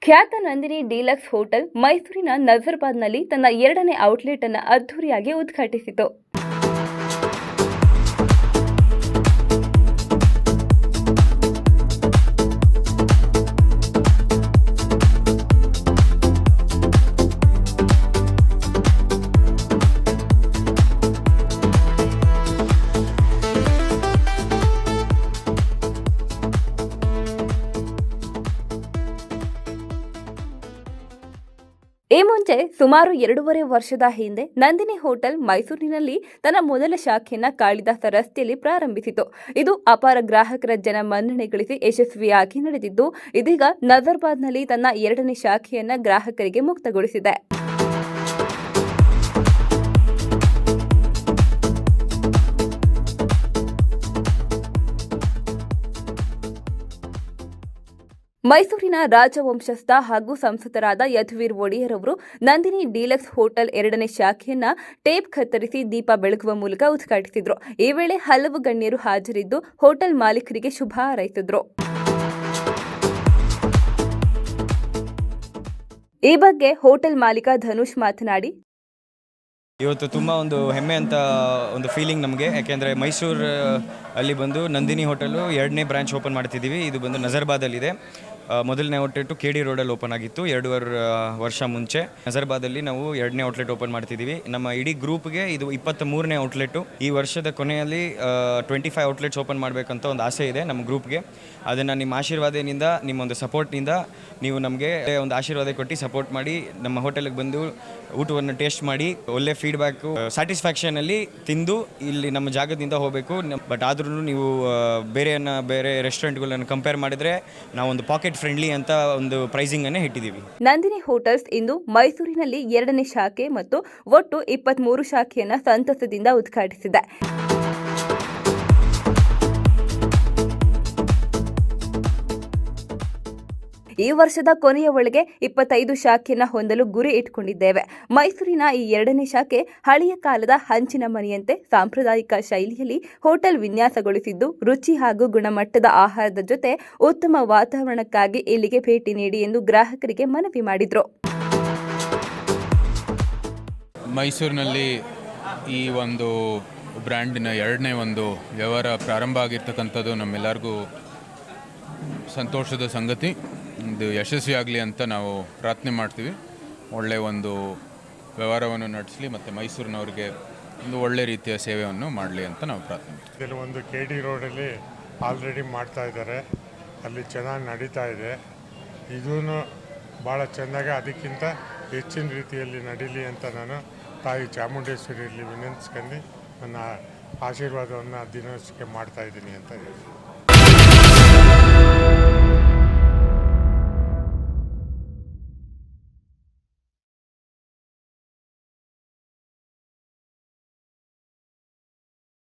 ಖ್ಯಾತ Nandini deluxe hotel ಮೈಸೂರಿನ ನಜರ್ಬಾದ್ನಲ್ಲಿ ತನ್ನ 2ನೇ ಔಟ್ಲೆಟ್ ಅನ್ನು ಅದ್ದೂರಿಯಾಗಿ ಉದ್ಘಾಟಿಸಿತು. ಈ ಮುಂಚೆ ಸುಮಾರು 2.5 ವರ್ಷದ ಹಿಂದೆ ನಂದಿನಿ ಹೋಟೆಲ್ ಮೈಸೂರಿನಲ್ಲಿ ತನ್ನ ಮೊದಲ ಶಾಖೆಯನ್ನ ಕಾಳಿದಾಸ ರಸ್ತೆಯಲ್ಲಿ ಪ್ರಾರಂಭಿಸಿತು. ಇದು ಅಪಾರ ಗ್ರಾಹಕರ ಜನ ಮನ್ನಣೆ ಗಳಿಸಿ ಯಶಸ್ವಿಯಾಗಿ ನಡೆದಿದ್ದು, ಇದೀಗ ನಜರ್ಬಾದ್ನಲ್ಲಿ ತನ್ನ 2ನೇ ಶಾಖೆಯನ್ನ ಗ್ರಾಹಕರಿಗೆ ಮುಕ್ತಗೊಳಿಸಿದೆ. ಮೈಸೂರಿನ ರಾಜವಂಶಸ್ಥ ಹಾಗೂ ಸಂಸದರಾದ ಯದುವೀರ್ ಒಡೆಯರ್ ಅವರು ನಂದಿನಿ ಡೀಲಕ್ಸ್ ಹೋಟೆಲ್ 2ನೇ ಶಾಖೆಯನ್ನ ಟೇಪ್ ಕತ್ತರಿಸಿ ದೀಪ ಬೆಳಗುವ ಮೂಲಕ ಉದ್ಘಾಟಿಸಿದ್ರು. ಈ ವೇಳೆ ಹಲವು ಗಣ್ಯರು ಹಾಜರಿದ್ದು ಹೋಟೆಲ್ ಮಾಲೀಕರಿಗೆ ಶುಭ ಹಾರೈಸಿದ್ರು. ಈ ಬಗ್ಗೆ ಹೋಟೆಲ್ ಮಾಲೀಕ ಧನುಷ್ ಮಾತನಾಡಿ, ಇವತ್ತು ತುಂಬ ಒಂದು ಹೆಮ್ಮೆ ಅಂತ ಒಂದು ಫೀಲಿಂಗ್ ನಮಗೆ. ಯಾಕೆಂದರೆ ಮೈಸೂರು ಅಲ್ಲಿ ಬಂದು ನಂದಿನಿ ಹೋಟೆಲು 2ನೇ ಬ್ರಾಂಚ್ ಓಪನ್ ಮಾಡ್ತಿದ್ದೀವಿ. ಇದು ಬಂದು ನಜರ್ಬಾದಲ್ಲಿದೆ. ಮೊದಲನೇ ಔಟ್ಲೆಟು KD ರೋಡಲ್ಲಿ ಓಪನ್ ಆಗಿತ್ತು 2.5 ವರ್ಷ ಮುಂಚೆ. ನಜರ್ಬಾದಲ್ಲಿ ನಾವು 2ನೇ ಔಟ್ಲೆಟ್ ಓಪನ್ ಮಾಡ್ತಿದ್ದೀವಿ. ನಮ್ಮ ಇಡೀ ಗ್ರೂಪ್ಗೆ ಇದು 23ನೇ ಔಟ್ಲೆಟು. ಈ ವರ್ಷದ ಕೊನೆಯಲ್ಲಿ 25 ಔಟ್ಲೆಟ್ಸ್ ಓಪನ್ ಮಾಡಬೇಕಂತ ಒಂದು ಆಸೆ ಇದೆ ನಮ್ಮ ಗ್ರೂಪ್ಗೆ. ಅದನ್ನು ನಿಮ್ಮ ಆಶೀರ್ವಾದದಿಂದ, ನಿಮ್ಮ ಒಂದು ಸಪೋರ್ಟ್ನಿಂದ ನೀವು ನಮಗೆ ಒಂದು ಆಶೀರ್ವಾದ ಕೊಟ್ಟು ಸಪೋರ್ಟ್ ಮಾಡಿ ನಮ್ಮ ಹೋಟೆಲ್ಗೆ ಬಂದು ಊಟವನ್ನು ಟೇಸ್ಟ್ ಮಾಡಿ ಒಳ್ಳೆ ಫೀಡ್ಬ್ಯಾಕು ಸ್ಯಾಟಿಸ್ಫ್ಯಾಕ್ಷನಲ್ಲಿ ತಿಂದು ಇಲ್ಲಿ ನಮ್ಮ ಜಾಗದಿಂದ ಹೋಗಬೇಕು. ಬಟ್ ಆದ್ರೂ ನೀವು ಬೇರೆ ರೆಸ್ಟೋರೆಂಟ್ಗಳನ್ನು ಕಂಪೇರ್ ಮಾಡಿದರೆ ನಾವೊಂದು ಪಾಕೆಟ್ ಫ್ರೆಂಡ್ಲಿ ಅಂತ ಒಂದು ಪ್ರೈಸಿಂಗ್ ಅನ್ನೇ ಇಟ್ಟಿದ್ದೀವಿ. ನಂದಿನಿ ಹೋಟೆಲ್ಸ್ ಇಂದು ಮೈಸೂರಿನಲ್ಲಿ 2ನೇ ಶಾಖೆ ಮತ್ತು ಒಟ್ಟು 23 ಶಾಖೆಯನ್ನ ಸಂತಸದಿಂದ ಉದ್ಘಾಟಿಸಿದೆ. ಈ ವರ್ಷದ ಕೊನೆಯ ಒಳಗೆ 25 ಶಾಖೆಯನ್ನ ಹೊಂದಲು ಗುರಿ ಇಟ್ಟುಕೊಂಡಿದ್ದೇವೆ. ಮೈಸೂರಿನ ಈ 2ನೇ ಶಾಖೆ ಹಳೆಯ ಕಾಲದ ಹಂಚಿನ ಮನೆಯಂತೆ ಸಾಂಪ್ರದಾಯಿಕ ಶೈಲಿಯಲ್ಲಿ ಹೋಟೆಲ್ ವಿನ್ಯಾಸಗೊಳಿಸಿದ್ದು, ರುಚಿ ಹಾಗೂ ಗುಣಮಟ್ಟದ ಆಹಾರದ ಜೊತೆ ಉತ್ತಮ ವಾತಾವರಣಕ್ಕಾಗಿ ಇಲ್ಲಿಗೆ ಭೇಟಿ ನೀಡಿ ಎಂದು ಗ್ರಾಹಕರಿಗೆ ಮನವಿ ಮಾಡಿದರು. ಮೈಸೂರಿನಲ್ಲಿ ಈ ಒಂದು ಬ್ರ್ಯಾಂಡಿನ 2ನೇ ಒಂದು ವ್ಯವಹಾರ ಪ್ರಾರಂಭ ಆಗಿರ್ತಕ್ಕಂಥದ್ದು ನಮ್ಮೆಲ್ಲರಿಗೂ ಸಂತೋಷದ ಸಂಗತಿ. ಇದು ಯಶಸ್ವಿಯಾಗಲಿ ಅಂತ ನಾವು ಪ್ರಾರ್ಥನೆ ಮಾಡ್ತೀವಿ. ಒಳ್ಳೆಯ ಒಂದು ವ್ಯವಹಾರವನ್ನು ನಡೆಸಲಿ ಮತ್ತು ಮೈಸೂರಿನವರಿಗೆ ಒಂದು ಒಳ್ಳೆ ರೀತಿಯ ಸೇವೆಯನ್ನು ಮಾಡಲಿ ಅಂತ ನಾವು ಪ್ರಾರ್ಥನೆ ಮಾಡ್ತೀವಿ. ಇದನ್ನು ಒಂದು KD ರೋಡಲ್ಲಿ ಆಲ್ರೆಡಿ ಮಾಡ್ತಾ ಇದ್ದಾರೆ, ಅಲ್ಲಿ ಚೆನ್ನಾಗಿ ನಡೀತಾ ಇದೆ. ಇದೂ ಭಾಳ ಚೆಂದಾಗಿ ಅದಕ್ಕಿಂತ ಹೆಚ್ಚಿನ ರೀತಿಯಲ್ಲಿ ನಡೀಲಿ ಅಂತ ನಾನು ತಾಯಿ ಚಾಮುಂಡೇಶ್ವರಿಯಲ್ಲಿ ವಿನಂತಿಸ್ಕೊಂಡು ನನ್ನ ಆಶೀರ್ವಾದವನ್ನು ದಿನವಸಿಕೆ ಮಾಡ್ತಾಯಿದ್ದೀನಿ ಅಂತ ಹೇಳಿ.